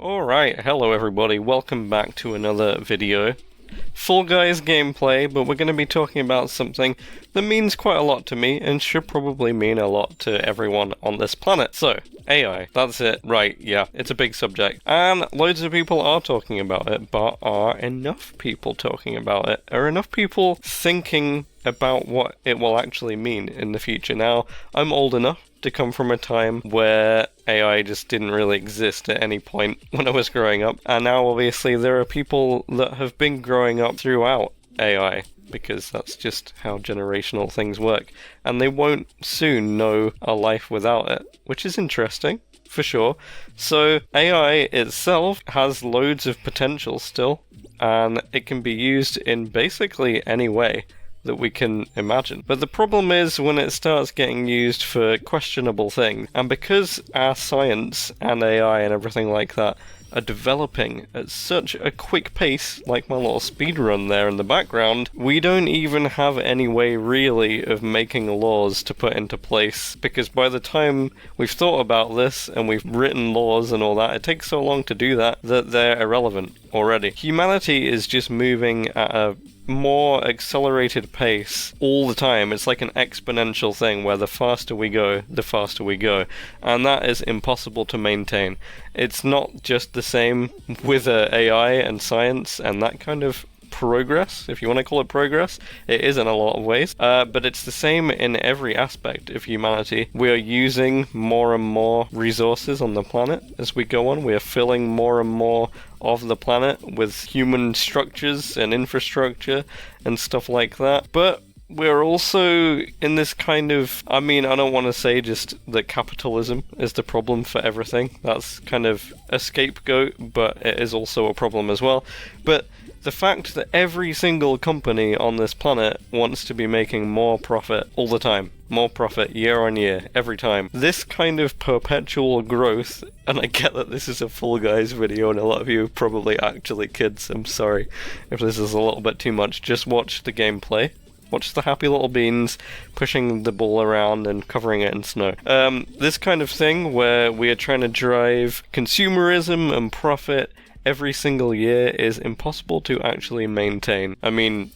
Alright, hello everybody, welcome back to another video. Fall Guys gameplay, but we're going to be talking about something that means quite a lot to me and should probably mean a lot to everyone on this planet. So, AI, that's it, right, yeah, it's a big subject. And loads of people are talking about it, but are enough people talking about it? Are enough people thinking about what it will actually mean in the future? Now, I'm old enough to come from a time where AI just didn't really exist at any point when I was growing up, and now obviously there are people that have been growing up throughout AI, because that's just how generational things work, and they won't soon know a life without it, which is interesting, for sure. So AI itself has loads of potential still, and it can be used in basically any way that we can imagine. But the problem is when it starts getting used for questionable things, and because our science and AI and everything like that are developing at such a quick pace, like my little speed run there in the background, we don't even have any way really of making laws to put into place, because by the time we've thought about this and we've written laws and all that, it takes so long to do that they're irrelevant already. Humanity is just moving at a more accelerated pace all the time. It's like an exponential thing where the faster we go, the faster we go, and that is impossible to maintain. It's not just the same with AI and science and that kind of progress, if you want to call it progress. It is in a lot of ways, but it's the same in every aspect of humanity. We are using more and more resources on the planet as we go on. We are filling more and more of the planet with human structures and infrastructure and stuff like that. But we're also in this kind of, I don't want to say just that capitalism is the problem for everything. That's kind of a scapegoat, but it is also a problem as well. But the fact that every single company on this planet wants to be making more profit all the time, more profit year on year, every time. This kind of perpetual growth, and I get that this is a Fall Guys video and a lot of you are probably actually kids, I'm sorry if this is a little bit too much, just watch the gameplay. Watch the happy little beans pushing the ball around and covering it in snow. This kind of thing where we are trying to drive consumerism and profit every single year is impossible to actually maintain.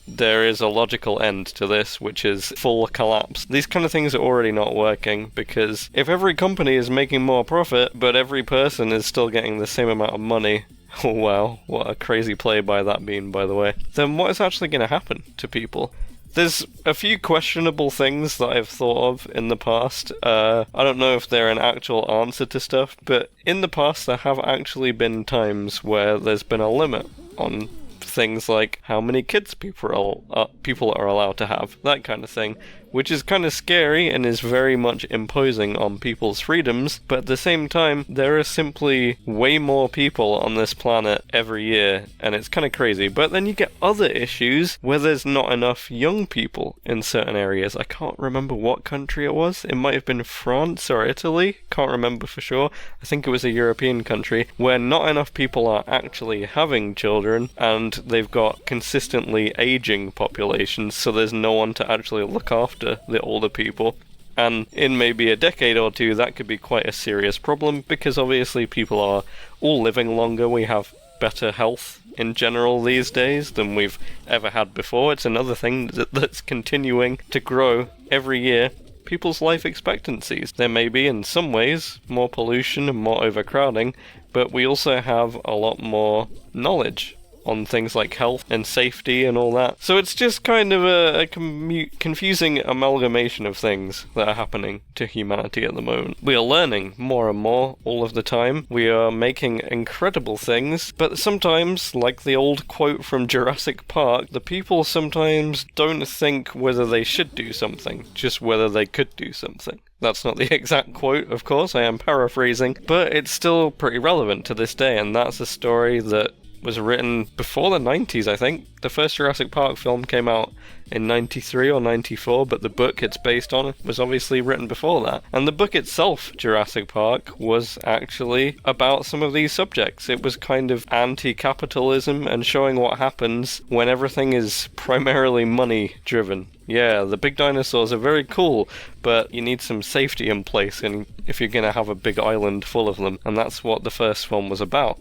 There is a logical end to this, which is full collapse. These kind of things are already not working, because if every company is making more profit, but every person is still getting the same amount of money, oh wow, what a crazy play by that bean, by the way, then what is actually going to happen to people? There's a few questionable things that I've thought of in the past. I don't know if they're an actual answer to stuff, but in the past there have actually been times where there's been a limit on things like how many kids people are allowed to have, that kind of thing, which is kind of scary and is very much imposing on people's freedoms, but at the same time, there are simply way more people on this planet every year, and it's kind of crazy. But then you get other issues where there's not enough young people in certain areas. I can't remember what country it was. It might have been France or Italy. Can't remember for sure. I think it was a European country where not enough people are actually having children, and they've got consistently aging populations, so there's no one to actually look after the older people. And in maybe a decade or two, that could be quite a serious problem, because obviously people are all living longer. We have better health in general these days than we've ever had before. It's another thing that's continuing to grow every year. People's life expectancies. There may be, in some ways, more pollution and more overcrowding, but we also have a lot more knowledge on things like health and safety and all that. So it's just kind of a confusing amalgamation of things that are happening to humanity at the moment. We are learning more and more all of the time. We are making incredible things, but sometimes, like the old quote from Jurassic Park, the people sometimes don't think whether they should do something, just whether they could do something. That's not the exact quote, of course, I am paraphrasing, but it's still pretty relevant to this day, and that's a story that was written before the 90s, I think. The first Jurassic Park film came out in 93 or 94, but the book it's based on was obviously written before that. And the book itself, Jurassic Park, was actually about some of these subjects. It was kind of anti-capitalism and showing what happens when everything is primarily money-driven. Yeah, the big dinosaurs are very cool, but you need some safety in place if you're going to have a big island full of them, and that's what the first film was about.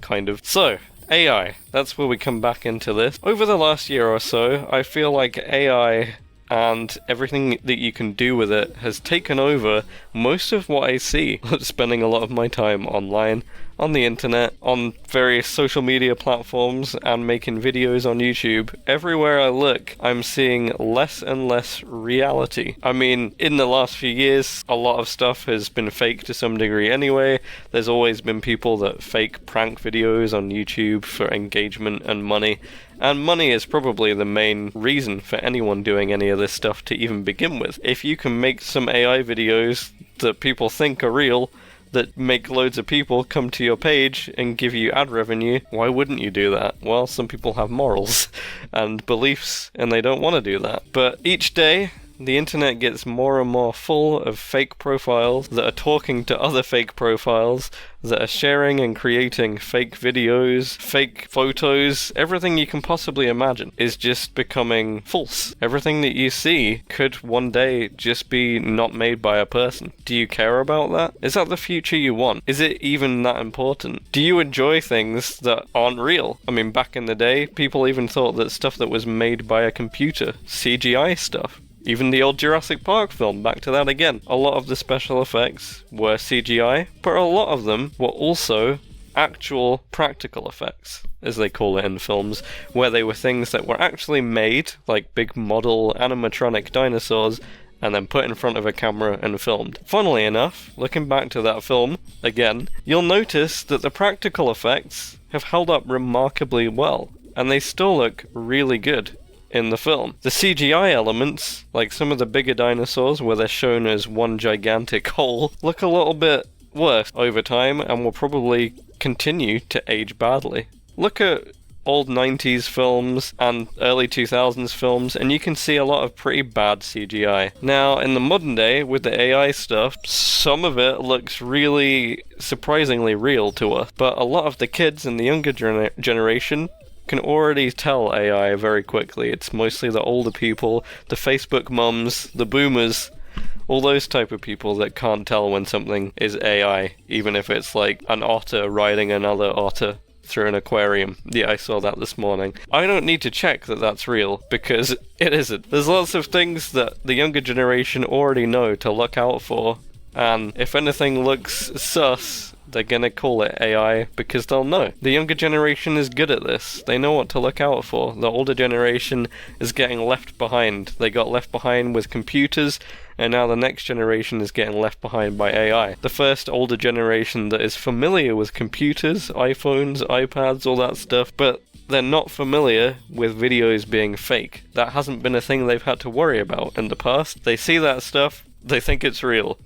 kind of. So, AI, that's where we come back into this. Over the last year or so, I feel like AI and everything that you can do with it has taken over most of what I see. Spending a lot of my time online, on the internet, on various social media platforms, and making videos on YouTube. Everywhere I look, I'm seeing less and less reality. I mean, in the last few years, a lot of stuff has been fake to some degree anyway. There's always been people that fake prank videos on YouTube for engagement and money. And money is probably the main reason for anyone doing any of this stuff to even begin with. If you can make some AI videos that people think are real, that make loads of people come to your page and give you ad revenue, why wouldn't you do that? Well, some people have morals and beliefs, and they don't want to do that. But each day, the internet gets more and more full of fake profiles that are talking to other fake profiles, that are sharing and creating fake videos, fake photos. Everything you can possibly imagine is just becoming false. Everything that you see could one day just be not made by a person. Do you care about that? Is that the future you want? Is it even that important? Do you enjoy things that aren't real? I mean, back in the day, people even thought that stuff that was made by a computer, CGI stuff, even the old Jurassic Park film, back to that again. A lot of the special effects were CGI, but a lot of them were also actual practical effects, as they call it in films, where they were things that were actually made, like big model animatronic dinosaurs, and then put in front of a camera and filmed. Funnily enough, looking back to that film, again, you'll notice that the practical effects have held up remarkably well, and they still look really good in the film. The CGI elements, like some of the bigger dinosaurs where they're shown as one gigantic hole, look a little bit worse over time and will probably continue to age badly. Look at old 90s films and early 2000s films, and you can see a lot of pretty bad CGI. Now, in the modern day, with the AI stuff, some of it looks really surprisingly real to us, but a lot of the kids in the younger generation can already tell AI very quickly. It's mostly the older people, the Facebook mums, the boomers, all those type of people that can't tell when something is AI, even if it's like an otter riding another otter through an aquarium. Yeah, I saw that this morning. I don't need to check that that's real, because it isn't. There's lots of things that the younger generation already know to look out for, and if anything looks sus, they're gonna call it AI because they'll know. The younger generation is good at this. They know what to look out for. The older generation is getting left behind. They got left behind with computers, and now the next generation is getting left behind by AI. The first older generation that is familiar with computers, iPhones, iPads, all that stuff, but they're not familiar with videos being fake. That hasn't been a thing they've had to worry about in the past. They see that stuff, they think it's real.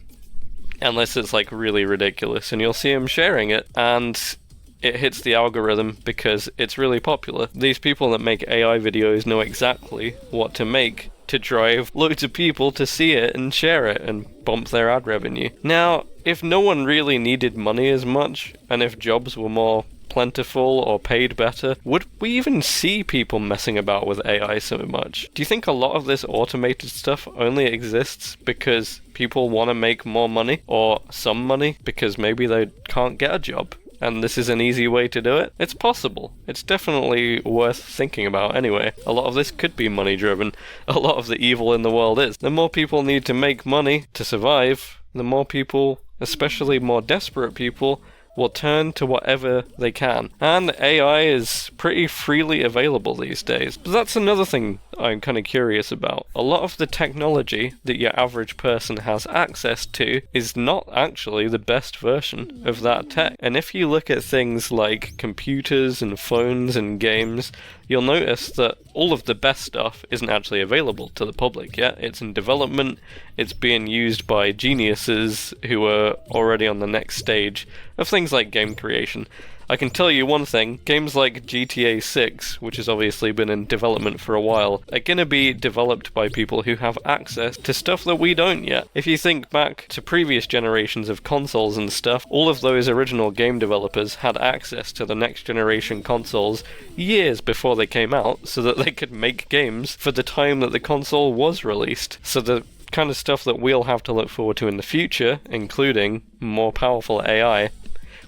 Unless it's like really ridiculous, and you'll see them sharing it, and it hits the algorithm because it's really popular. These people that make AI videos know exactly what to make to drive loads of people to see it and share it and bump their ad revenue. Now, if no one really needed money as much, and if jobs were more plentiful or paid better, would we even see people messing about with AI so much? Do you think a lot of this automated stuff only exists because people want to make more money, or some money, because maybe they can't get a job and this is an easy way to do it? It's possible. It's definitely worth thinking about anyway. A lot of this could be money driven. A lot of the evil in the world is. The more people need to make money to survive, the more people, especially more desperate people, will turn to whatever they can. And AI is pretty freely available these days. But that's another thing I'm kind of curious about. A lot of the technology that your average person has access to is not actually the best version of that tech. And if you look at things like computers and phones and games, you'll notice that all of the best stuff isn't actually available to the public yet. It's in development, it's being used by geniuses who are already on the next stage of things like game creation. I can tell you one thing, games like GTA 6, which has obviously been in development for a while, are gonna be developed by people who have access to stuff that we don't yet. If you think back to previous generations of consoles and stuff, all of those original game developers had access to the next generation consoles years before they came out, so that they could make games for the time that the console was released. So the kind of stuff that we'll have to look forward to in the future, including more powerful AI,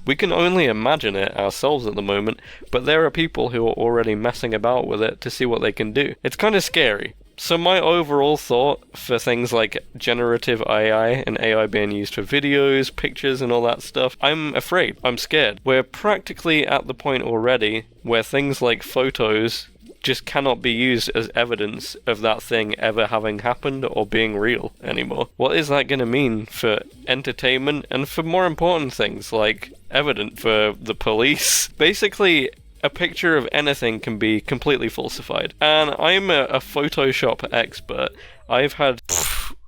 We can only imagine it ourselves at the moment, but there are people who are already messing about with it to see what they can do. It's kind of scary. So my overall thought for things like generative AI and AI being used for videos, pictures and all that stuff, I'm afraid, I'm scared. We're practically at the point already where things like photos just cannot be used as evidence of that thing ever having happened or being real anymore. What is that going to mean for entertainment and for more important things like evidence for the police? Basically, a picture of anything can be completely falsified. And I'm a Photoshop expert. I've had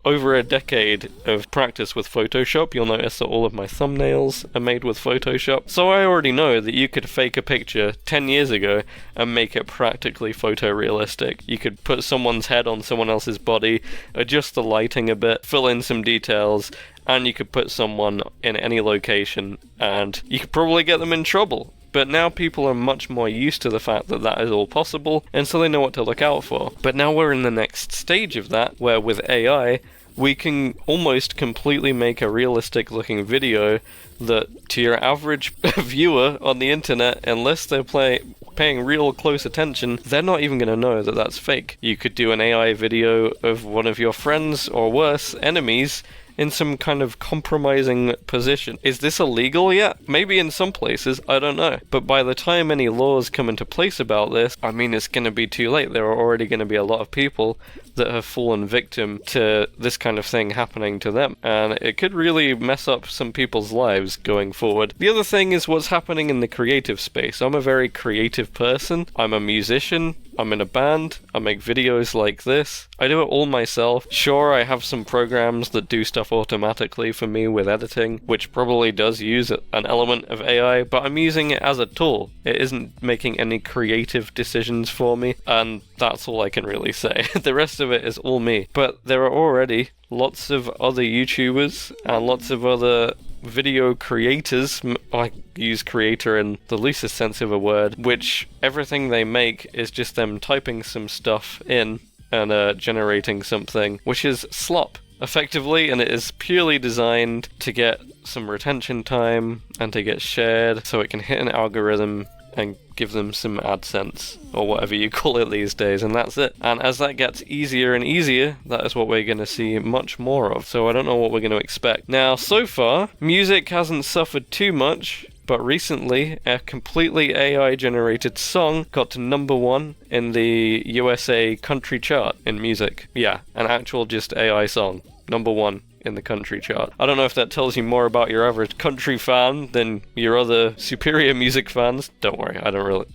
over a decade of practice with Photoshop. You'll notice that all of my thumbnails are made with Photoshop. So I already know that you could fake a picture 10 years ago and make it practically photorealistic. You could put someone's head on someone else's body, adjust the lighting a bit, fill in some details, and you could put someone in any location and you could probably get them in trouble. But now people are much more used to the fact that that is all possible, and so they know what to look out for. But now we're in the next stage of that, where with AI, we can almost completely make a realistic looking video that to your average viewer on the internet, unless they're paying real close attention, they're not even going to know that that's fake. You could do an AI video of one of your friends, or worse, enemies, in some kind of compromising position. Is this illegal yet? Maybe in some places, I don't know. But by the time any laws come into place about this, I mean, it's going to be too late. There are already going to be a lot of people that have fallen victim to this kind of thing happening to them. And it could really mess up some people's lives going forward. The other thing is what's happening in the creative space. I'm a very creative person. I'm a musician. I'm in a band, I make videos like this, I do it all myself. Sure, I have some programs that do stuff automatically for me with editing, which probably does use an element of AI, but I'm using it as a tool. It isn't making any creative decisions for me, and that's all I can really say. The rest of it is all me. But there are already lots of other YouTubers and lots of other video creators, I use creator in the loosest sense of a word, which everything they make is just them typing some stuff in and generating something, which is slop, effectively, and it is purely designed to get some retention time and to get shared so it can hit an algorithm and give them some AdSense, or whatever you call it these days, and that's it. And as that gets easier and easier, that is what we're going to see much more of, so I don't know what we're going to expect. Now, so far, music hasn't suffered too much, but recently, a completely AI-generated song got to #1 in the USA country chart in music. Yeah, an actual just AI song. #1 in the country chart. I don't know if that tells you more about your average country fan than your other superior music fans. Don't worry, I don't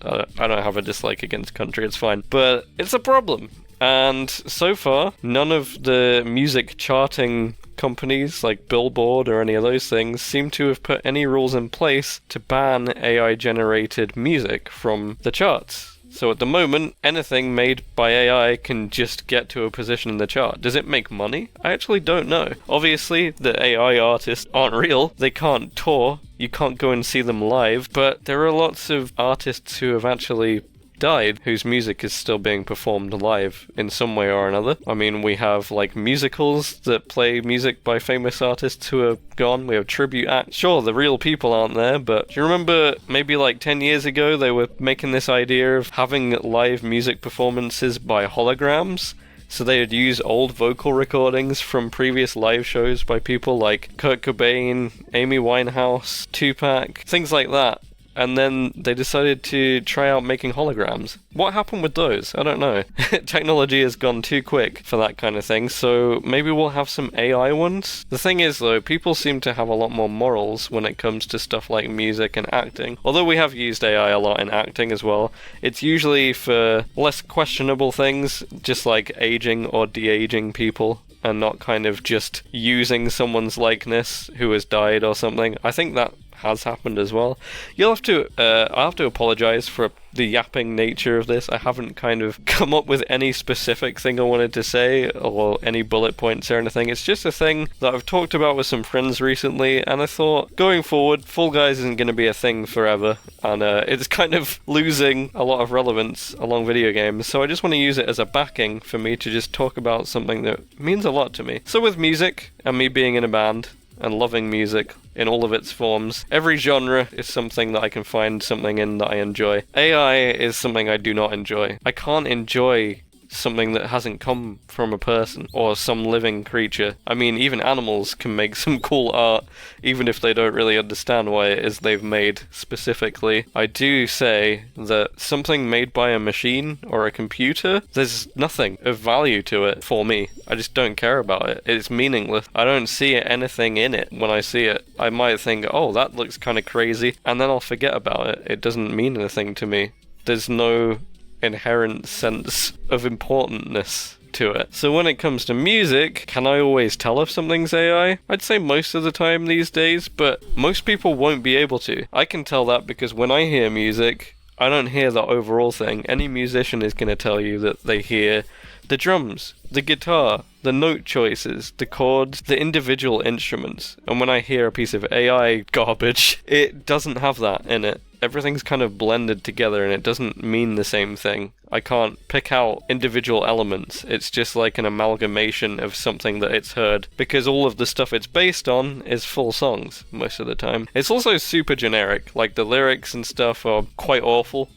have a dislike against country, it's fine. But it's a problem. And so far, none of the music charting companies like Billboard or any of those things seem to have put any rules in place to ban AI-generated music from the charts. So at the moment, anything made by AI can just get to a position in the chart. Does it make money? I actually don't know. Obviously, the AI artists aren't real. They can't tour. You can't go and see them live. But there are lots of artists who have actually died whose music is still being performed live in some way or another. I mean, we have like musicals that play music by famous artists who are gone. We have tribute acts. Sure, the real people aren't there, but do you remember maybe like 10 years ago they were making this idea of having live music performances by holograms? So they would use old vocal recordings from previous live shows by people like Kurt Cobain, Amy Winehouse, Tupac, things like that. And then they decided to try out making holograms. What happened with those? I don't know. Technology has gone too quick for that kind of thing, so maybe we'll have some AI ones? The thing is, though, people seem to have a lot more morals when it comes to stuff like music and acting. Although we have used AI a lot in acting as well, it's usually for less questionable things, just like aging or de-aging people, and not kind of just using someone's likeness who has died or something. I think that has happened as well. I'll have to apologize for the yapping nature of this. I haven't kind of come up with any specific thing I wanted to say or any bullet points or anything. It's just a thing that I've talked about with some friends recently, and I thought going forward, Fall Guys isn't going to be a thing forever, and it's kind of losing a lot of relevance along video games, so I just want to use it as a backing for me to just talk about something that means a lot to me. So with music, and me being in a band, and loving music in all of its forms. Every genre is something that I can find something in that I enjoy. AI is something I do not enjoy. I can't enjoy something that hasn't come from a person or some living creature. I mean, even animals can make some cool art, even if they don't really understand why it is they've made specifically. I do say that something made by a machine or a computer, there's nothing of value to it for me. I just don't care about it. It's meaningless. I don't see anything in it when I see it. I might think, oh, that looks kind of crazy, and then I'll forget about it. It doesn't mean anything to me. There's no inherent sense of importantness to it. So when it comes to music, can I always tell if something's AI? I'd say most of the time these days, but most people won't be able to. I can tell that because when I hear music, I don't hear the overall thing. Any musician is going to tell you that they hear the drums, the guitar, the note choices, the chords, the individual instruments. And when I hear a piece of AI garbage, it doesn't have that in it. Everything's kind of blended together and it doesn't mean the same thing. I can't pick out individual elements. It's just like an amalgamation of something that it's heard, because all of the stuff it's based on is full songs most of the time. It's also super generic, like the lyrics and stuff are quite awful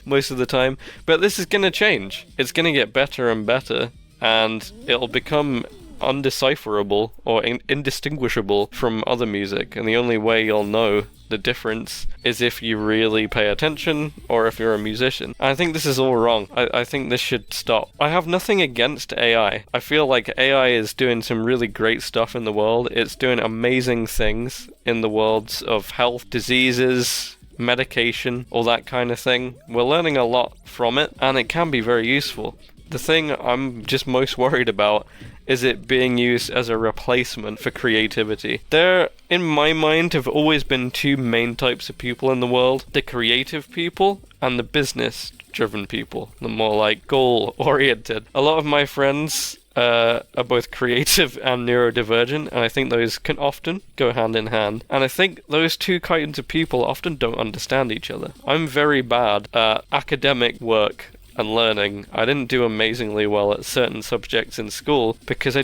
most of the time, but this is going to change. It's going to get better and better, and it'll become undecipherable or indistinguishable from other music, and the only way you'll know the difference is if you really pay attention or if you're a musician. I think this is all wrong. I think this should stop. I have nothing against AI. I feel like AI is doing some really great stuff in the world. It's doing amazing things in the worlds of health, diseases, medication, all that kind of thing. We're learning a lot from it, and it can be very useful. The thing I'm just most worried about is it being used as a replacement for creativity. There, in my mind, have always been two main types of people in the world: the creative people and the business-driven people, the more like goal-oriented. A lot of my friends are both creative and neurodivergent, and I think those can often go hand in hand. And I think those two kinds of people often don't understand each other. I'm very bad at academic work and learning. I didn't do amazingly well at certain subjects in school because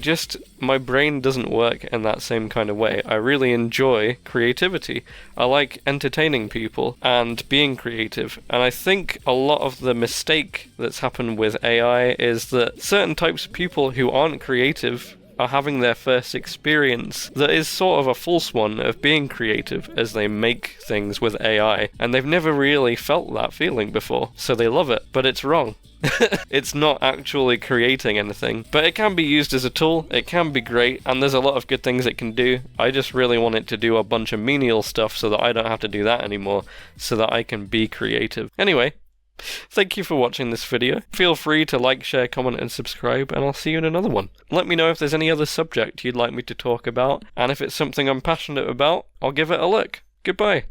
my brain doesn't work in that same kind of way. I really enjoy creativity. I like entertaining people and being creative. And I think a lot of the mistake that's happened with AI is that certain types of people who aren't creative are having their first experience that is sort of a false one of being creative as they make things with AI, and they've never really felt that feeling before, so they love it, but it's wrong. It's not actually creating anything, but it can be used as a tool. It can be great, and there's a lot of good things it can do. I just really want it to do a bunch of menial stuff so that I don't have to do that anymore, so that I can be creative. Anyway, thank you for watching this video. Feel free to like, share, comment, and subscribe, and I'll see you in another one. Let me know if there's any other subject you'd like me to talk about, and if it's something I'm passionate about, I'll give it a look. Goodbye.